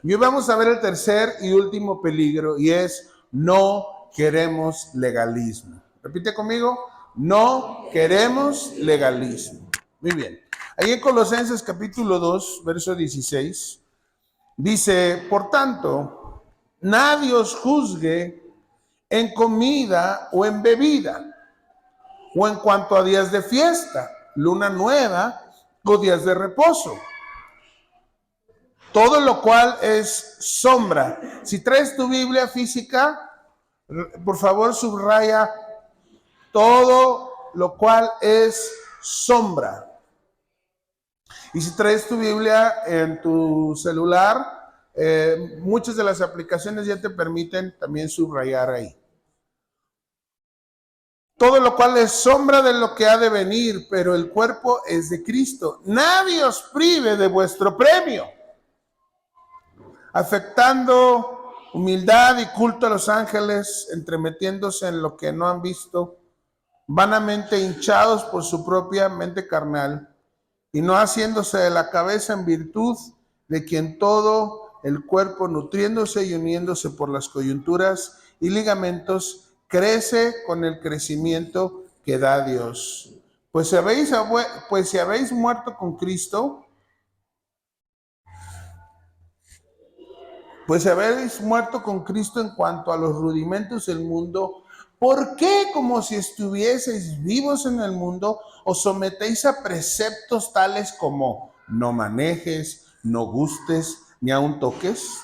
Y hoy vamos a ver el tercer y último peligro, y es: no queremos legalismo. Repite conmigo: no queremos legalismo. Muy bien. Ahí en Colosenses capítulo 2, verso 16, dice: por tanto, nadie os juzgue en comida o en bebida, o en cuanto a días de fiesta, luna nueva o días de reposo. Todo lo cual es sombra. Si traes tu Biblia física, por favor subraya: todo lo cual es sombra. Y si traes tu Biblia en tu celular, muchas de las aplicaciones ya te permiten también subrayar ahí. Todo lo cual es sombra de lo que ha de venir, pero el cuerpo es de Cristo. Nadie os prive de vuestro premio, afectando humildad y culto a los ángeles, entremetiéndose en lo que no han visto, vanamente hinchados por su propia mente carnal, y no haciéndose de la cabeza en virtud de quien todo el cuerpo, nutriéndose y uniéndose por las coyunturas y ligamentos, crece con el crecimiento que da Dios. Pues si habéis muerto con Cristo, en cuanto a los rudimentos del mundo, ¿por qué, como si estuvieseis vivos en el mundo, os sometéis a preceptos tales como: no manejes, no gustes, ni aun toques?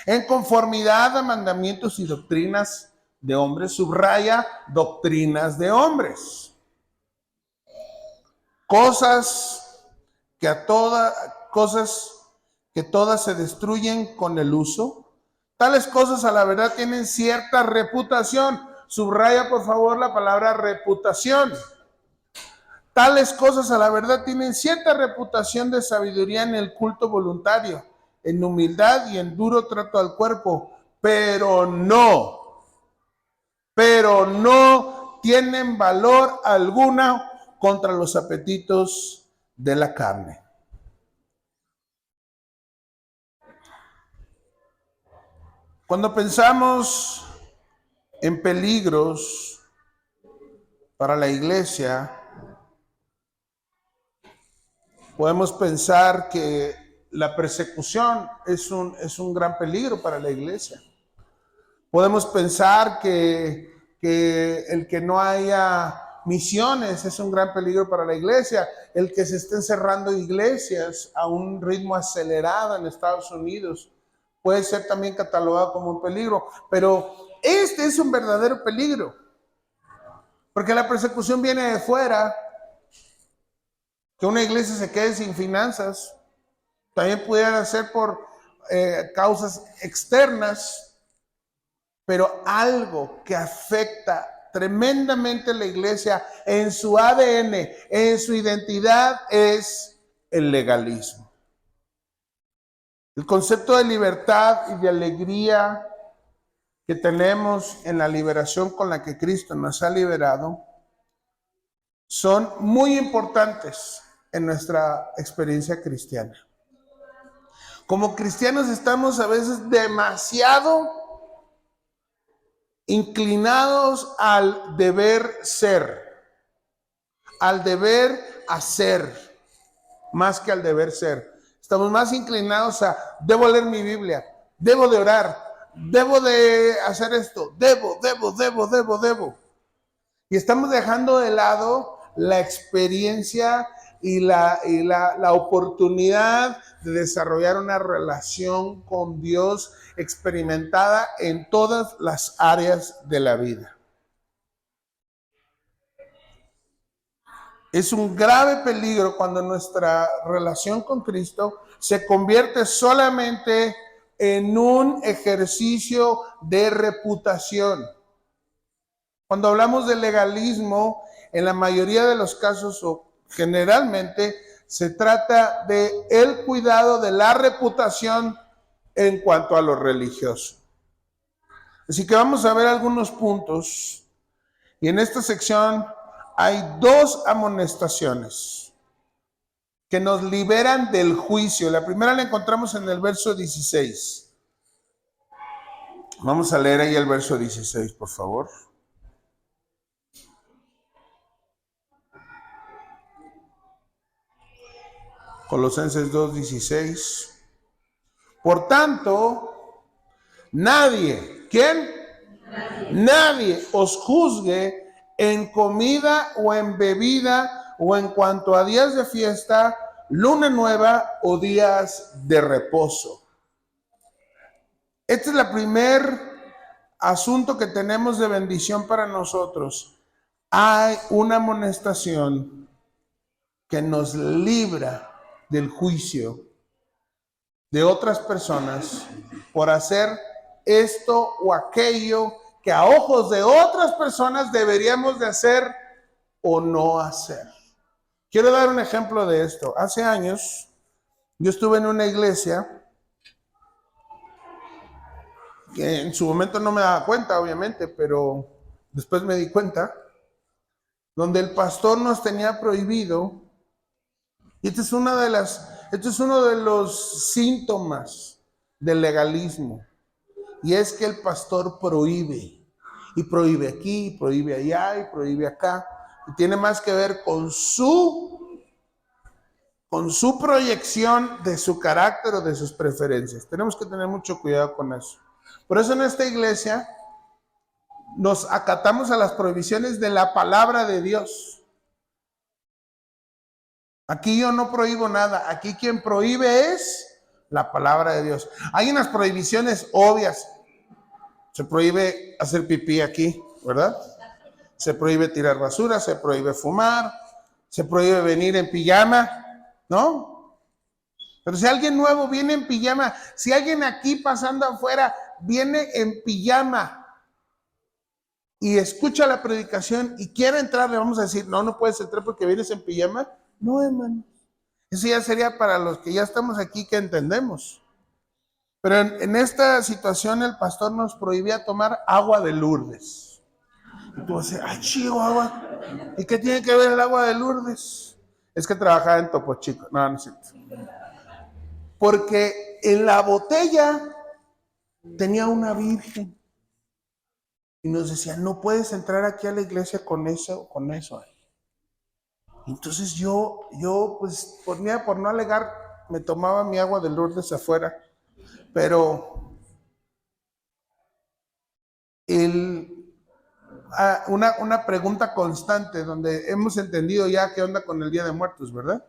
En conformidad a mandamientos y doctrinas de hombres, subraya: doctrinas de hombres. Cosas que todas se destruyen con el uso. Tales cosas a la verdad tienen cierta reputación. Subraya por favor la palabra reputación. Tales cosas a la verdad tienen cierta reputación de sabiduría en el culto voluntario, en humildad y en duro trato al cuerpo, pero no tienen valor alguno contra los apetitos de la carne. Cuando pensamos en peligros para la iglesia, podemos pensar que la persecución es un gran peligro para la iglesia. Podemos pensar que el que no haya misiones es un gran peligro para la iglesia. El que se estén cerrando iglesias a un ritmo acelerado en Estados Unidos puede ser también catalogado como un peligro. Pero este es un verdadero peligro, porque la persecución viene de fuera. Que una iglesia se quede sin finanzas también pudiera ser por causas externas. Pero algo que afecta tremendamente a la iglesia en su ADN, en su identidad, es el legalismo. El concepto de libertad y de alegría que tenemos en la liberación con la que Cristo nos ha liberado son muy importantes en nuestra experiencia cristiana. Como cristianos estamos a veces demasiado inclinados al deber ser, al deber hacer, más que al deber ser. Estamos más inclinados a: debo leer mi Biblia, debo de orar, debo de hacer esto, debo. Y estamos dejando de lado la experiencia y la oportunidad de desarrollar una relación con Dios experimentada en todas las áreas de la vida. Es un grave peligro cuando nuestra relación con Cristo se convierte solamente en un ejercicio de reputación. Cuando hablamos de legalismo, en la mayoría de los casos o generalmente se trata de el cuidado de la reputación en cuanto a lo religioso. Así que vamos a ver algunos puntos, y en esta sección hay dos amonestaciones. que nos liberan del juicio. La primera la encontramos en el verso 16. Vamos a leer ahí el verso 16, por favor. Colosenses 2:16. Por tanto, nadie, ¿quién? Nadie os juzgue en comida o en bebida o en cuanto a días de fiesta, luna nueva o días de reposo. Este es el primer asunto que tenemos de bendición para nosotros. Hay una amonestación que nos libra del juicio de otras personas por hacer esto o aquello que a ojos de otras personas deberíamos de hacer o no hacer. Quiero dar un ejemplo de esto. Hace años yo estuve en una iglesia que en su momento no me daba cuenta, obviamente, pero después me di cuenta, donde el pastor nos tenía prohibido, y este es uno de los síntomas del legalismo, y es que el pastor prohíbe, y prohíbe aquí, y prohíbe allá, y prohíbe acá, y tiene más que ver con su proyección de su carácter o de sus preferencias. Tenemos que tener mucho cuidado con eso. Por eso en esta iglesia nos acatamos a las prohibiciones de la palabra de Dios. Aquí yo no prohíbo nada. Aquí quien prohíbe es la palabra de Dios. Hay unas prohibiciones obvias. Se prohíbe hacer pipí aquí, ¿verdad? Se prohíbe tirar basura, se prohíbe fumar, se prohíbe venir en pijama, ¿no? Pero si alguien nuevo viene en pijama, si alguien aquí pasando afuera viene en pijama y escucha la predicación y quiere entrar, le vamos a decir, no puedes entrar porque vienes en pijama. No, hermano. Eso ya sería para los que ya estamos aquí que entendemos. Pero en esta situación el pastor nos prohibía tomar agua de Lourdes. Y tú vas a decir, ¡ay, chido, agua! ¿Y qué tiene que ver el agua de Lourdes? Es que trabajaba en Topo Chico. No es cierto. Porque en la botella tenía una virgen. Y nos decía, no puedes entrar aquí a la iglesia con eso. Entonces yo pues por no alegar, me tomaba mi agua de Lourdes afuera. Pero una pregunta constante donde hemos entendido ya qué onda con el Día de Muertos, ¿verdad?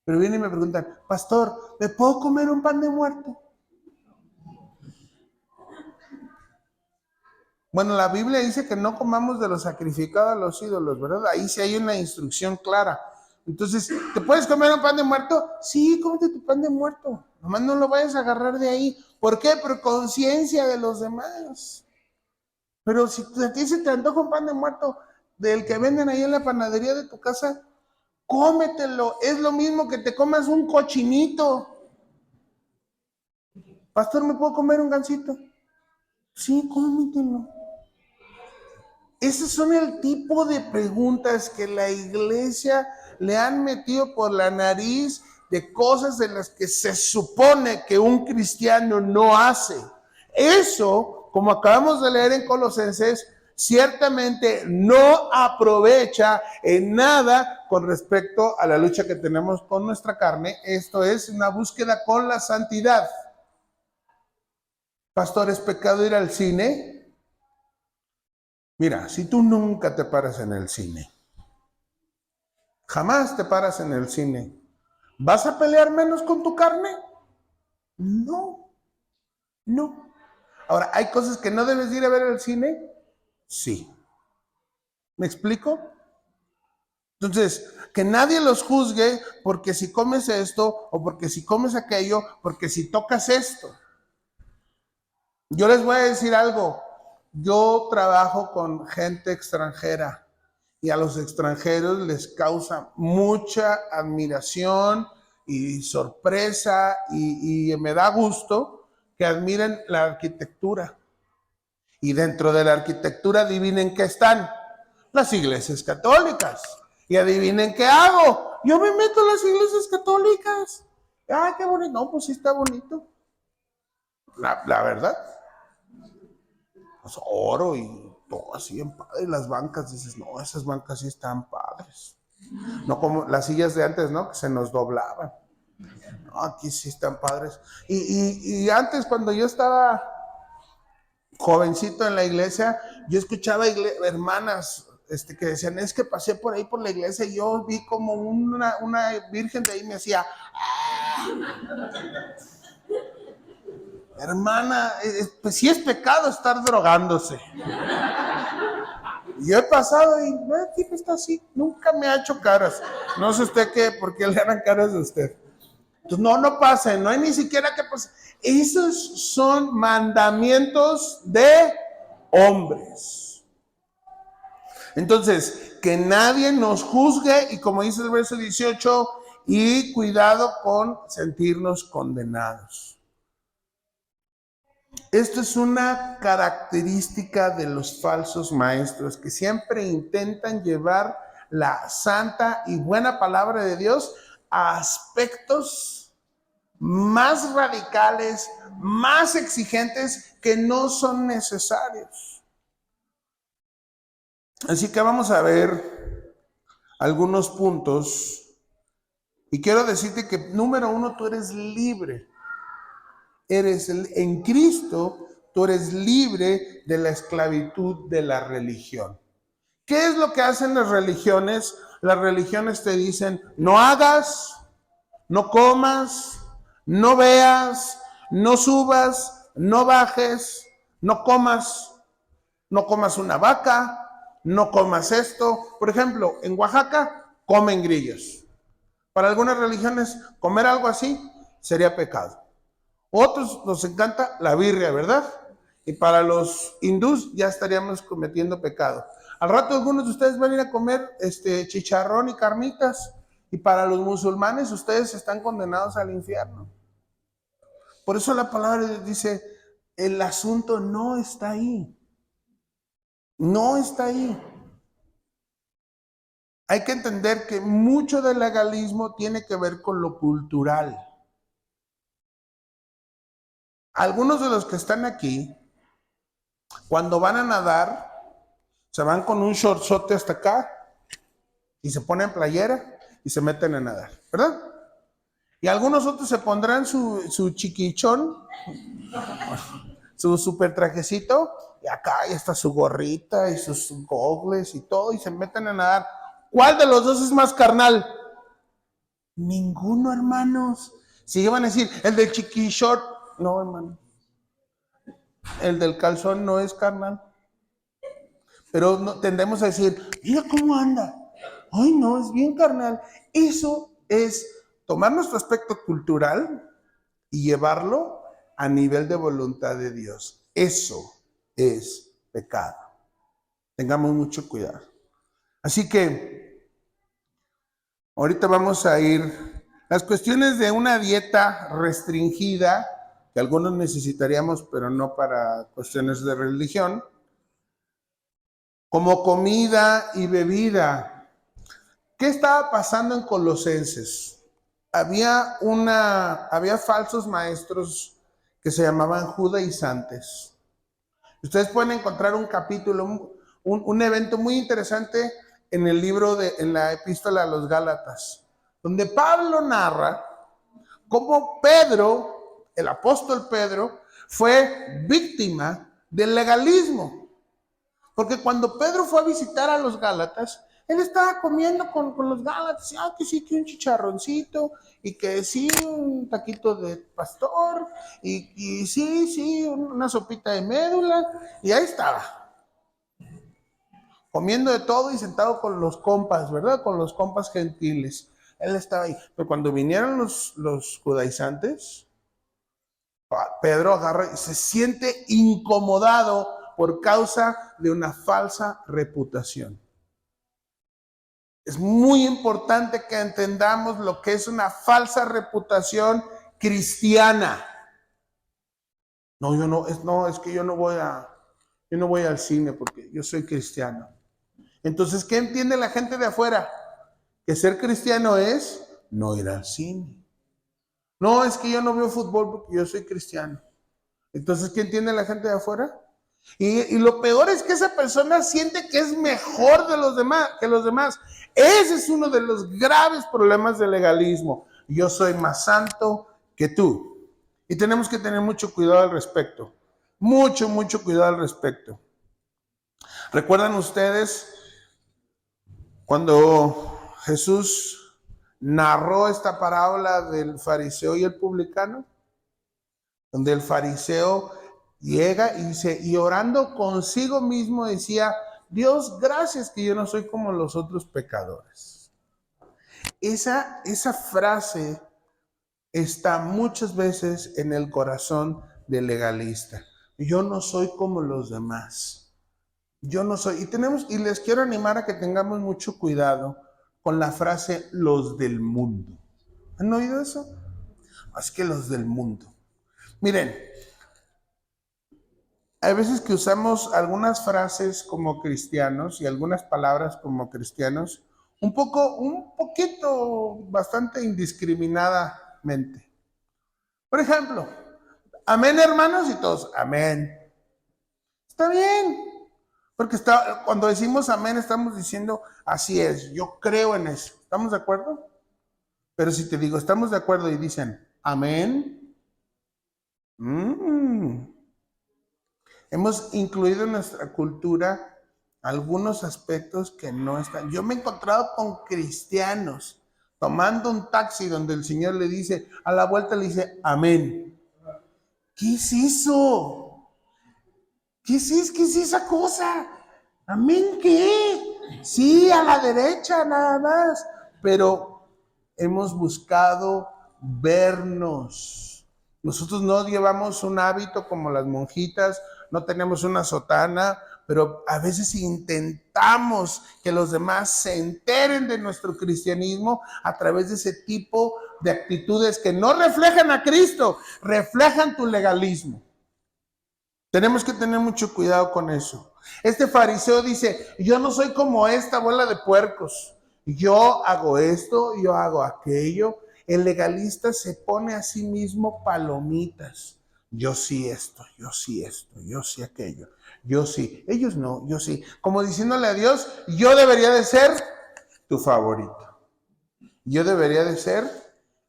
Pero vienen y me preguntan, pastor, ¿me puedo comer un pan de muerto? Bueno, la Biblia dice que no comamos de lo sacrificado a los ídolos, ¿verdad? Ahí sí hay una instrucción clara. Entonces, ¿te puedes comer un pan de muerto? Sí, cómete tu pan de muerto. Nomás no lo vayas a agarrar de ahí. ¿Por qué? Por conciencia de los demás. Pero si a ti se te antoja un pan de muerto del que venden ahí en la panadería de tu casa, cómetelo. Es lo mismo que te comas un cochinito. Pastor, ¿me puedo comer un gansito? Sí, cómetelo. Esos son el tipo de preguntas que la iglesia le han metido por la nariz de cosas de las que se supone que un cristiano no hace. Eso, como acabamos de leer en Colosenses, ciertamente no aprovecha en nada con respecto a la lucha que tenemos con nuestra carne. Esto es una búsqueda con la santidad. Pastor, ¿es pecado ir al cine? Mira, si tú nunca te paras en el cine, jamás te paras en el cine, ¿vas a pelear menos con tu carne? No. Ahora, ¿hay cosas que no debes ir a ver al cine? Sí. ¿Me explico? Entonces, que nadie los juzgue porque si comes esto o porque si comes aquello, porque si tocas esto. Yo les voy a decir algo. Yo trabajo con gente extranjera y a los extranjeros les causa mucha admiración y sorpresa y me da gusto que admiren la arquitectura. Y dentro de la arquitectura, adivinen qué están las iglesias católicas. Y adivinen qué hago. yo me meto a las iglesias católicas. Ay, qué bonito. No, pues sí está bonito. La verdad. Pues oro y todo así en padre. Y las bancas, dices, no, esas bancas sí están padres. No como las sillas de antes, ¿no? Que se nos doblaban. No, aquí sí están padres. Y antes, cuando yo estaba jovencito en la iglesia, yo escuchaba hermanas que decían, es que pasé por ahí por la iglesia y yo vi como una virgen de ahí me decía, hermana, pues sí es pecado estar drogándose. Y yo he pasado y el tipo está así, nunca me ha hecho caras. No sé usted qué, por qué le harán caras a usted. Entonces, no pasen, no hay ni siquiera que pasar. Esos son mandamientos de hombres. Entonces, que nadie nos juzgue y como dice el verso 18, y cuidado con sentirnos condenados. Esto es una característica de los falsos maestros que siempre intentan llevar la santa y buena palabra de Dios a aspectos más radicales, más exigentes que no son necesarios. Así que vamos a ver algunos puntos y quiero decirte que número uno, tú eres libre. En Cristo, tú eres libre de la esclavitud de la religión. ¿Qué es lo que hacen las religiones? Las religiones te dicen, no hagas, no comas, no veas, no subas, no bajes, no comas una vaca, no comas esto. Por ejemplo, en Oaxaca comen grillos. Para algunas religiones, comer algo así sería pecado. Otros nos encanta la birria, ¿verdad? Y para los hindús ya estaríamos cometiendo pecado. Al rato algunos de ustedes van a ir a comer chicharrón y carnitas. Y para los musulmanes ustedes están condenados al infierno. Por eso la palabra dice, el asunto no está ahí. No está ahí. Hay que entender que mucho del legalismo tiene que ver con lo cultural. Algunos de los que están aquí, cuando van a nadar, se van con un shortzote hasta acá y se ponen playera y se meten a nadar, ¿verdad? Y algunos otros se pondrán su chiquichón, su super trajecito, y acá ya está su gorrita y sus gogles y todo, y se meten a nadar. ¿Cuál de los dos es más carnal? Ninguno, hermanos. Si iban a decir, el del chiquichón, no, hermano. El del calzón no es carnal. Pero no, tendemos a decir, mira cómo anda. Ay, no, es bien carnal. Eso es tomar nuestro aspecto cultural y llevarlo a nivel de voluntad de Dios. Eso es pecado. Tengamos mucho cuidado. Así que ahorita vamos a ir. Las cuestiones de una dieta restringida, que algunos necesitaríamos, pero no para cuestiones de religión, como comida y bebida. ¿Qué estaba pasando en Colosenses? Había falsos maestros que se llamaban judaizantes. Ustedes pueden encontrar un capítulo, un evento muy interesante en el libro en la epístola a los Gálatas, donde Pablo narra cómo Pedro, el apóstol Pedro, fue víctima del legalismo. Porque cuando Pedro fue a visitar a los Gálatas, él estaba comiendo con los Gálatas, que sí, que un chicharroncito, y que sí, un taquito de pastor, y sí, una sopita de médula, y ahí estaba, comiendo de todo y sentado con los compas, ¿verdad? Con los compas gentiles. Él estaba ahí. Pero cuando vinieron los judaizantes, Pedro agarra y se siente incomodado por causa de una falsa reputación. Es muy importante que entendamos lo que es una falsa reputación cristiana. Es que yo no voy al cine porque yo soy cristiano. Entonces, ¿qué entiende la gente de afuera? que ser cristiano es no ir al cine. No, es que yo no veo fútbol porque yo soy cristiano. Entonces, ¿qué entiende la gente de afuera? Y lo peor es que esa persona siente que es mejor de los demás, que los demás. Ese es uno de los graves problemas del legalismo. Yo soy más santo que tú. Y tenemos que tener mucho cuidado al respecto. Mucho, mucho cuidado al respecto. ¿Recuerdan ustedes cuando Jesús narró esta parábola del fariseo y el publicano? Donde el fariseo llega y dice, y orando consigo mismo decía, Dios, gracias que yo no soy como los otros pecadores. Esa frase está muchas veces en el corazón del legalista. Yo no soy como los demás. Yo no soy. Y les quiero animar a que tengamos mucho cuidado con la frase los del mundo. ¿Han oído eso? Es que los del mundo. Miren, hay veces que usamos algunas frases como cristianos y algunas palabras como cristianos un poquito, bastante indiscriminadamente. Por ejemplo, amén hermanos y todos, amén. Está bien, porque cuando decimos amén estamos diciendo así es, yo creo en eso. ¿Estamos de acuerdo? Pero si te digo, estamos de acuerdo y dicen amén, hemos incluido en nuestra cultura algunos aspectos que no están. Yo me he encontrado con cristianos tomando un taxi donde el Señor le dice, a la vuelta le dice, amén. ¿Qué es eso? ¿Qué es esa cosa? ¿Amén qué? Sí, a la derecha nada más. Pero hemos buscado vernos. Nosotros no llevamos un hábito como las monjitas, no tenemos una sotana, pero a veces intentamos que los demás se enteren de nuestro cristianismo a través de ese tipo de actitudes que no reflejan a Cristo, reflejan tu legalismo. Tenemos que tener mucho cuidado con eso. Este fariseo dice, yo no soy como esta bola de puercos. Yo hago esto, yo hago aquello. El legalista se pone a sí mismo palomitas. Yo sí esto, yo sí esto, yo sí aquello. Yo sí. Ellos no, yo sí. Como diciéndole a Dios, yo debería de ser tu favorito. Yo debería de ser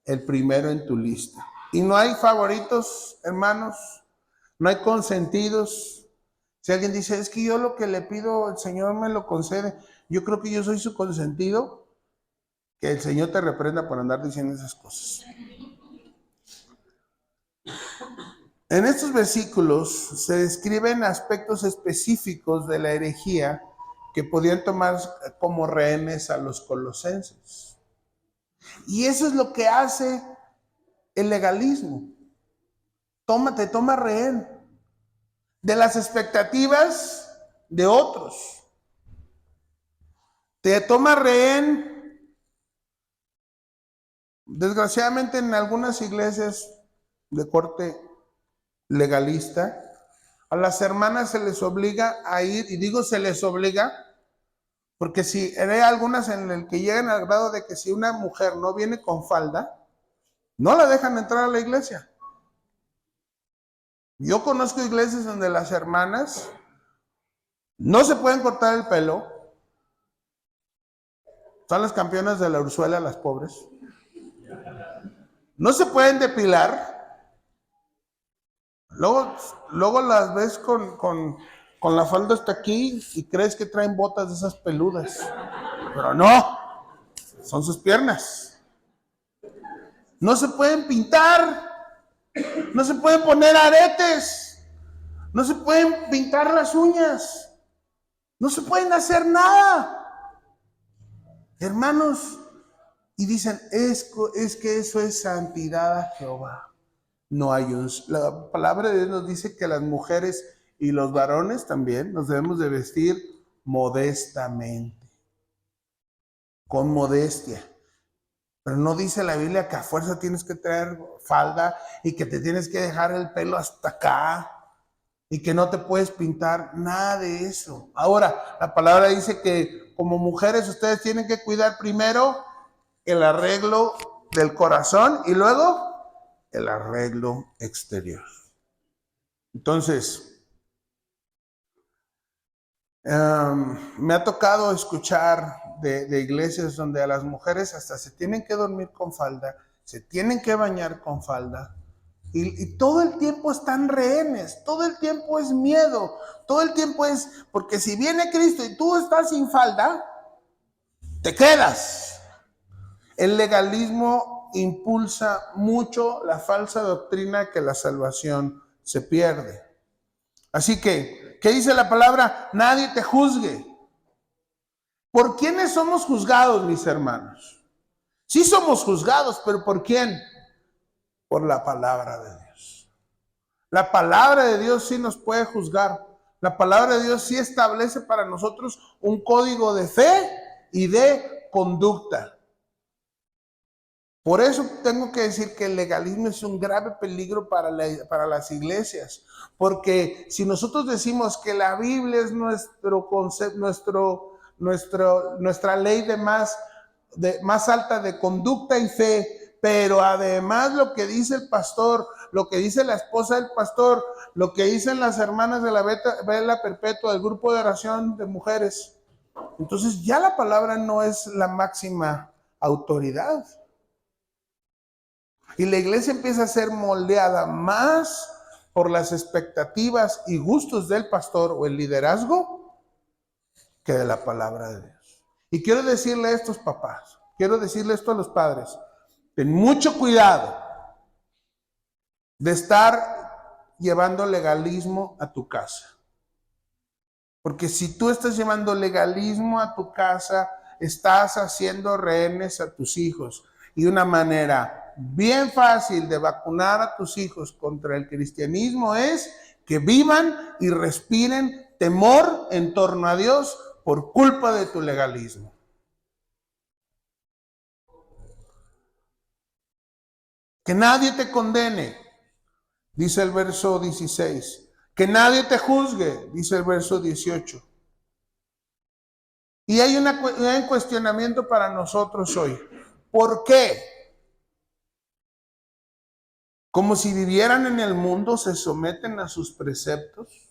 el primero en tu lista. Y no hay favoritos, hermanos. No hay consentidos. Si alguien dice, es que yo lo que le pido, el Señor me lo concede. Yo creo que yo soy su consentido. Que el Señor te reprenda por andar diciendo esas cosas. En estos versículos se describen aspectos específicos de la herejía que podían tomar como rehenes a los colosenses. Y eso es lo que hace el legalismo. Te toma rehén de las expectativas de otros. Te toma rehén, desgraciadamente en algunas iglesias de corte legalista, a las hermanas se les obliga a ir, y digo se les obliga, porque si hay algunas en el que llegan al grado de que si una mujer no viene con falda, no la dejan entrar a la iglesia. Yo conozco iglesias donde las hermanas no se pueden cortar el pelo, son las campeonas de la Ursuela, las pobres. No se pueden depilar. Luego las ves con la falda hasta aquí y crees que traen botas de esas peludas. Pero no, son sus piernas. No se pueden pintar. No se pueden poner aretes. No se pueden pintar las uñas. No se pueden hacer nada. Hermanos, y dicen, es que eso es santidad a Jehová. No hay la palabra de Dios nos dice que las mujeres y los varones también nos debemos de vestir modestamente, con modestia. Pero no dice la Biblia que a fuerza tienes que traer falda y que te tienes que dejar el pelo hasta acá y que no te puedes pintar, nada de eso. Ahora, la palabra dice que como mujeres ustedes tienen que cuidar primero el arreglo del corazón y luego el arreglo exterior. Entonces, me ha tocado escuchar de iglesias donde a las mujeres hasta se tienen que dormir con falda, se tienen que bañar con falda, y todo el tiempo están rehenes, todo el tiempo es miedo, todo el tiempo es, porque si viene Cristo y tú estás sin falda, te quedas. El legalismo impulsa mucho la falsa doctrina que la salvación se pierde. Así que, ¿qué dice la palabra? Nadie te juzgue. ¿Por quiénes somos juzgados, mis hermanos? Sí somos juzgados, pero ¿por quién? Por la palabra de Dios. La palabra de Dios sí nos puede juzgar. La palabra de Dios sí establece para nosotros un código de fe y de conducta. Por eso tengo que decir que el legalismo es un grave peligro para las iglesias. Porque si nosotros decimos que la Biblia es nuestro concepto, nuestra ley de más alta de conducta y fe, pero además lo que dice el pastor, lo que dice la esposa del pastor, lo que dicen las hermanas de la vela perpetua, del grupo de oración de mujeres, entonces ya la palabra no es la máxima autoridad. Y la iglesia empieza a ser moldeada más por las expectativas y gustos del pastor o el liderazgo que de la palabra de Dios. Y quiero decirle a estos papás, quiero decirle esto a los padres, ten mucho cuidado de estar llevando legalismo a tu casa. Porque si tú estás llevando legalismo a tu casa, estás haciendo rehenes a tus hijos. Y una manera bien fácil de vacunar a tus hijos contra el cristianismo es que vivan y respiren temor en torno a Dios por culpa de tu legalismo. Que nadie te condene, dice el verso 16. Que nadie te juzgue, dice el verso 18. Y hay un cuestionamiento para nosotros hoy. ¿Por qué? Como si vivieran en el mundo, se someten a sus preceptos.